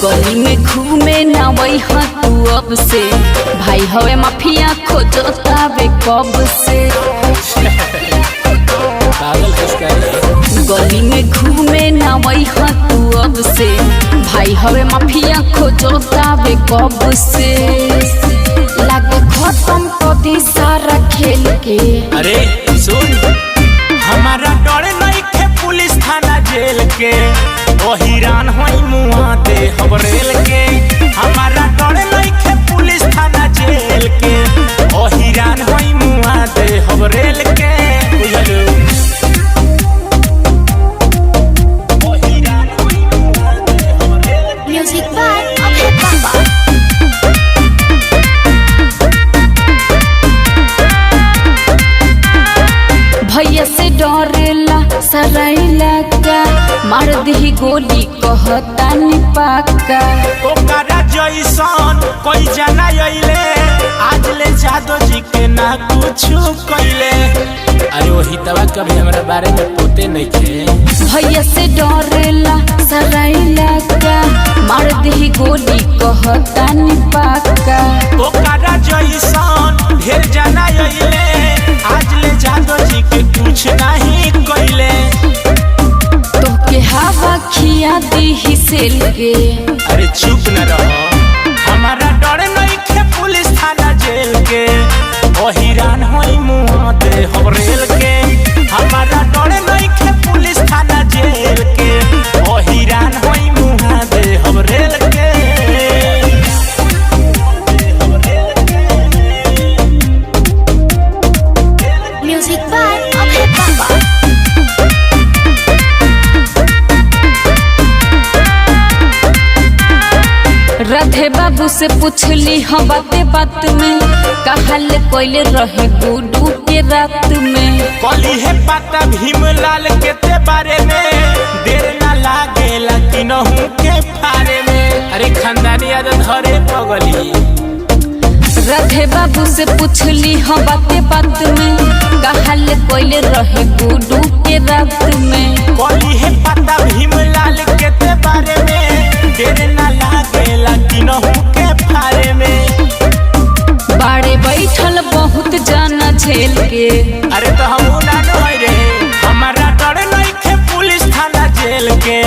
गली में घूमे ना वही तू अब से भाई हवे माफिया खोजता बे कब से। गली में घूमे ना वही तू अब से भाई हवे माफिया खोजता बे कब से। लागे खत्म कदी सारा खेल के। अरे सुन हमारा डर नहीं खे पुलिस थाना जेल के ओ हिरान होई मुआ दे हबरेल के। हमारा डर नहीं खे पुलिस थाना जेल के ओ हिरान होई मुआ दे हबरेल के। म्यूजिक बाय अभय बाबा। भैया से डरेला सराइला का मार दी गोली कहता नि पाका। ओकरा जैसन कोई जना अइले आज ले जादो जी के ना कुछ कइले। अरे वही तवा कभी हमरा बारे में पोते नहीं थे। भैया से डरेला सराइला का मार दी गोली कहता नि पाका। ओकरा जैसन ढेर जना अइले आज ले जादो जी के कुछ नहीं कइले। तोके हवा खिया दी हिसेल के। अरे चुप न रहो हमारा डर नहीं खे पुलिस थाना जेल के ओ हिरान होई मुआ दे हबरेल के। हमारा डर नहीं खे पुलिस थाना जेल के ओ हिरान होई मुआ दे हबरेल के। म्यूजिक बाय अभय बाबा। राधे बाबू से पूछली हम बाते बात में कहल कोइले रहे गुडू के रात में। कली है पता भीमलाल के ते बारे में देर ना लागे लकिनहू के फारे में। अरे खानदानी आदत हरे पगली। राधे बाबू से पूछली हम बाते बात में कहल कोइले रहे गुडू के रात में। कली है पता भीमलाल के ते बारे में देर ना लागे लकिनहू के फारे में। बाड़े बैठल बहुत जाना झेल के। अरे तो हम ना रे हमारा डर नहीं खे पुलिस थाना जेल के